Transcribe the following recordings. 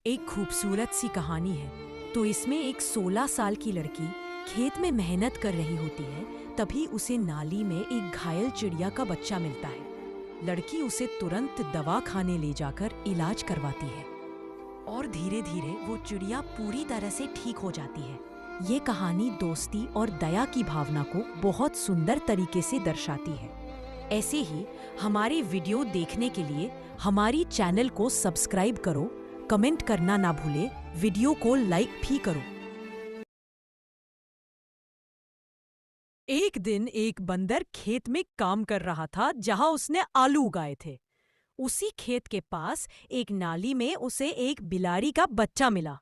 एक खूबसूरत सी कहानी है। तो इसमें एक 16 साल की लड़की खेत में मेहनत कर रही होती है। तभी उसे नाली में एक घायल चिड़िया का बच्चा मिलता है। लड़की उसे तुरंत दवा खाने ले जाकर इलाज करवाती है और धीरे धीरे वो चिड़िया पूरी तरह से ठीक हो जाती है। ये कहानी दोस्ती और दया की भावना को बहुत सुंदर तरीके से दर्शाती है। ऐसे ही हमारे वीडियो देखने के लिए हमारी चैनल को सब्सक्राइब करो, कमेंट करना ना भूले, वीडियो को लाइक भी करो। एक दिन एक बंदर खेत में काम कर रहा था जहां उसने आलू उगाए थे। उसी खेत के पास एक नाली में उसे एक बिलारी का बच्चा मिला।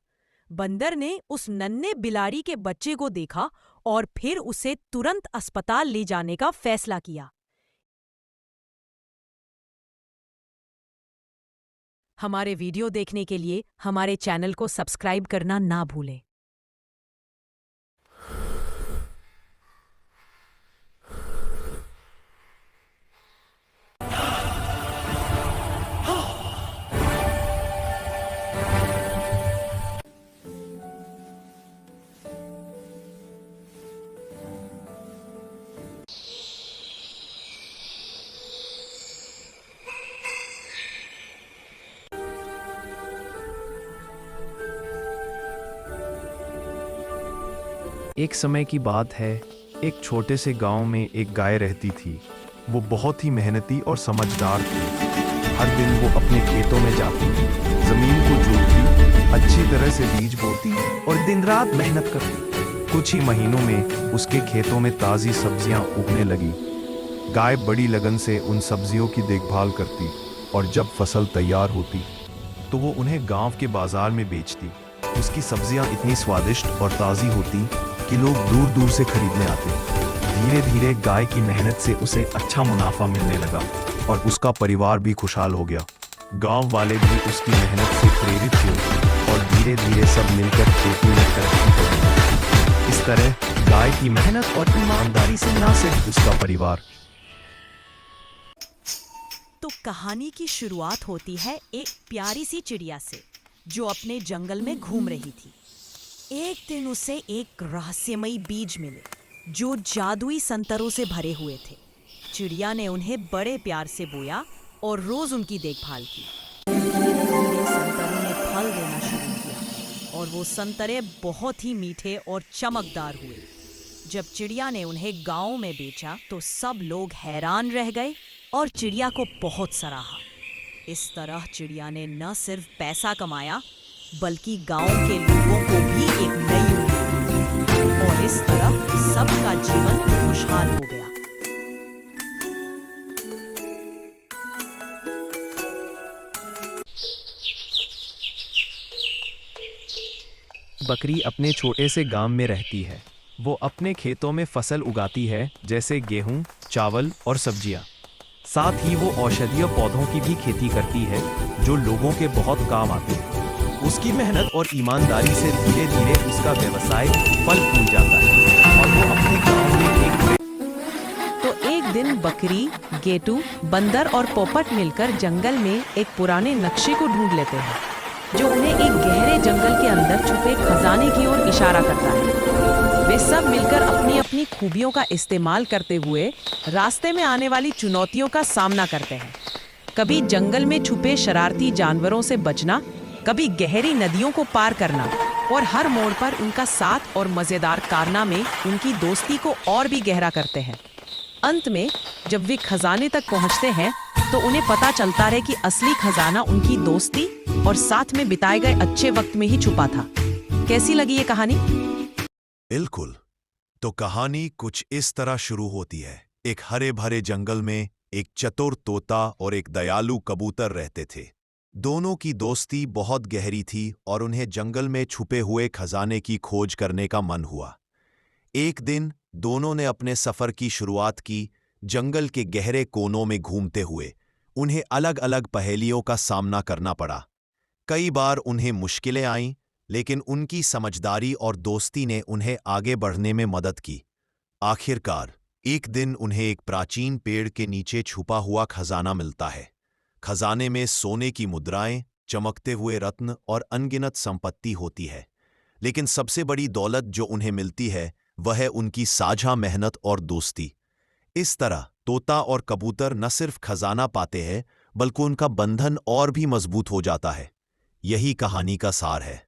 बंदर ने उस नन्हे बिलारी के बच्चे को देखा और फिर उसे तुरंत अस्पताल ले जाने का फैसला किया। हमारे वीडियो देखने के लिए हमारे चैनल को सब्सक्राइब करना ना भूलें। एक समय की बात है। एक छोटे से गांव में एक गाय रहती थी। वो बहुत ही मेहनती और समझदार थी। हर दिन वो अपने खेतों में जाती, जमीन को जोतती, अच्छी तरह से बीज बोती और दिन रात मेहनत करती। कुछ ही महीनों में उसके खेतों में ताज़ी सब्जियां उगने लगी। गाय बड़ी लगन से उन सब्जियों की देखभाल करती और जब फसल तैयार होती तो वो उन्हें गांव के बाजार में बेचती। उसकी सब्जियां इतनी स्वादिष्ट और ताज़ी होती कि लोग दूर दूर से खरीदने आते। धीरे धीरे गाय की मेहनत से उसे अच्छा मुनाफा मिलने लगा और उसका परिवार भी खुशहाल हो गया। गांव वाले भी उसकी मेहनत से प्रेरित हुए और धीरे धीरे सब मिलकर खेती में तरक्की करने लगे। इस तरह गाय की मेहनत और ईमानदारी से न सिर्फ उसका परिवार। तो कहानी की शुरुआत होती है एक प्यारी सी चिड़िया से जो अपने जंगल में घूम रही थी। एक दिन उसे एक रहस्यमयी बीज मिले जो जादुई संतरों से भरे हुए थे। चिड़िया ने उन्हें बड़े प्यार से बोया और रोज उनकी देखभाल की। धीरे धीरे संतरों ने फल देना शुरू किया और वो संतरे बहुत ही मीठे और चमकदार हुए। जब चिड़िया ने उन्हें गांव में बेचा तो सब लोग हैरान रह गए और चिड़िया को बहुत सराहा। इस तरह चिड़िया ने न सिर्फ पैसा कमाया बल्कि गांव के लोगों को भी एक नई उम्मीद दी और इस तरह सबका जीवन खुशहाल हो गया। बकरी अपने छोटे से गांव में रहती है। वो अपने खेतों में फसल उगाती है जैसे गेहूं, चावल और सब्जियां। साथ ही वो औषधीय पौधों की भी खेती करती है जो लोगों के बहुत काम आते हैं। उसकी मेहनत और ईमानदारी से धीरे धीरे उसका व्यवसाय फल फूल जाता है और वो अपने गांव में तो एक दिन बकरी, गेटू, बंदर और पोपट मिलकर जंगल में एक पुराने नक्शे को ढूंढ लेते हैं जो उन्हें एक गहरे जंगल के अंदर छुपे खजाने की ओर इशारा करता है। वे सब मिलकर अपनी अपनी खूबियों का इस्तेमाल करते हुए रास्ते में आने वाली चुनौतियों का सामना करते हैं। कभी जंगल में छुपे शरारती जानवरों से बचना, कभी गहरी नदियों को पार करना और हर मोड़ पर उनका साथ और मजेदार कारनामे उनकी दोस्ती को और भी गहरा करते हैं। अंत में जब वे खजाने तक पहुंचते हैं तो उन्हें पता चलता है कि असली खजाना उनकी दोस्ती और साथ में बिताए गए अच्छे वक्त में ही छुपा था। कैसी लगी ये कहानी? बिल्कुल। तो कहानी कुछ इस तरह शुरू होती है। एक हरे भरे जंगल में एक चतुर तोता और एक दयालु कबूतर रहते थे। दोनों की दोस्ती बहुत गहरी थी और उन्हें जंगल में छुपे हुए खजाने की खोज करने का मन हुआ। एक दिन दोनों ने अपने सफर की शुरुआत की जंगल के गहरे कोनों में घूमते हुए। उन्हें अलग अलग पहेलियों का सामना करना पड़ा। कई बार उन्हें मुश्किलें आईं, लेकिन उनकी समझदारी और दोस्ती ने उन्हें आगे बढ़ने में मदद की। आखिरकार एक दिन उन्हें एक प्राचीन पेड़ के नीचे छुपा हुआ खजाना मिलता है। खजाने में सोने की मुद्राएं, चमकते हुए रत्न और अनगिनत संपत्ति होती है, लेकिन सबसे बड़ी दौलत जो उन्हें मिलती है वह है उनकी साझा मेहनत और दोस्ती। इस तरह तोता और कबूतर न सिर्फ खजाना पाते हैं बल्कि उनका बंधन और भी मजबूत हो जाता है। यही कहानी का सार है।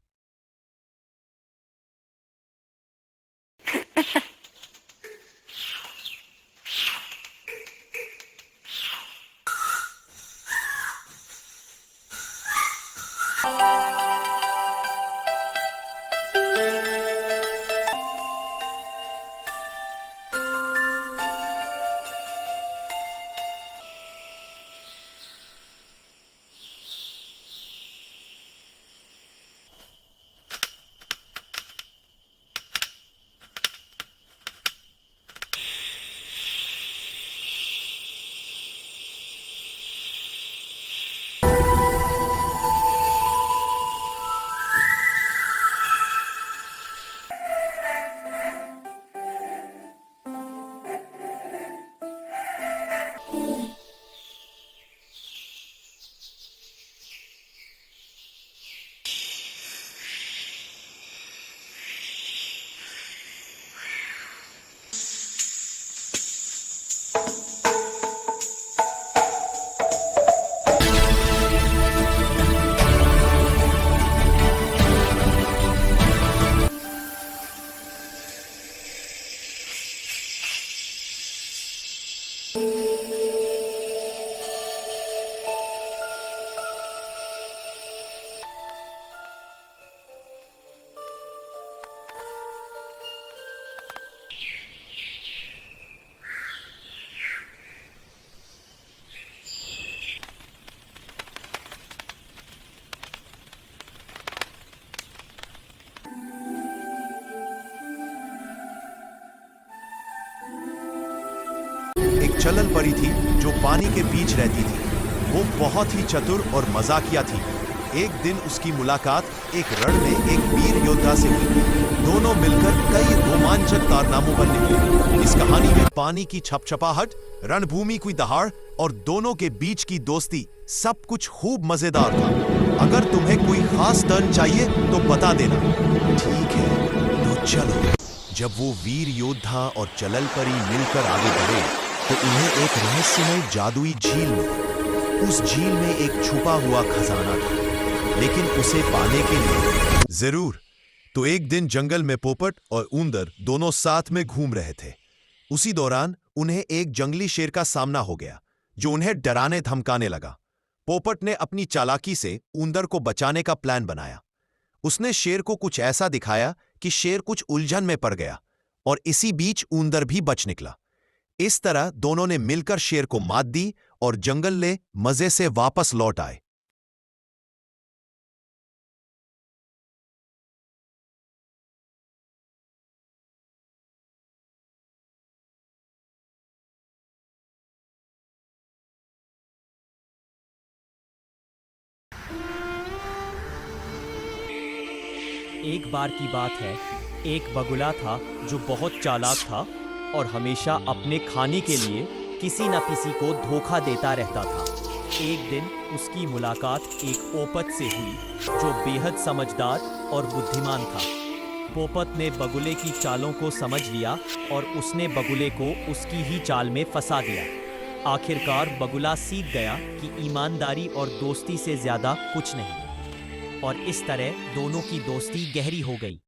एक चलल परी थी जो पानी के बीच रहती थी। वो बहुत ही चतुर और मजाकिया थी। एक दिन उसकी मुलाकात एक रण में एक वीर योद्धा से हुई। दोनों मिलकर कई रोमांचक कारनामों पर निकले। इस कहानी में पानी की छपछपाहट, रणभूमि की दहाड़ और दोनों के बीच की दोस्ती सब कुछ खूब मजेदार था। अगर तुम्हें कोई खास टर्न चाहिए तो बता देना। ठीक है, तो चलो। जब वो वीर योद्धा और चलल परी मिलकर आगे बढ़े तो उन्हें एक रहस्यमय जादुई झील मिली। उस झील में एक छुपा हुआ खजाना था, लेकिन उसे पाने के लिए जरूर। तो एक दिन जंगल में पोपट और ऊंदर दोनों साथ में घूम रहे थे। उसी दौरान उन्हें एक जंगली शेर का सामना हो गया जो उन्हें डराने धमकाने लगा। पोपट ने अपनी चालाकी से ऊंदर को बचाने का प्लान बनाया। उसने शेर को कुछ ऐसा दिखाया कि शेर कुछ उलझन में पड़ गया और इसी बीच ऊंदर भी बच निकला। इस तरह दोनों ने मिलकर शेर को मात दी और जंगल में मजे से वापस लौट आए। एक बार की बात है, एक बगुला था जो बहुत चालाक था और हमेशा अपने खाने के लिए किसी न किसी को धोखा देता रहता था। एक दिन उसकी मुलाकात एक पोपट से हुई जो बेहद समझदार और बुद्धिमान था। पोपट ने बगुले की चालों को समझ लिया और उसने बगुले को उसकी ही चाल में फंसा दिया। आखिरकार बगुला सीख गया कि ईमानदारी और दोस्ती से ज़्यादा कुछ नहीं, और इस तरह दोनों की दोस्ती गहरी हो गई।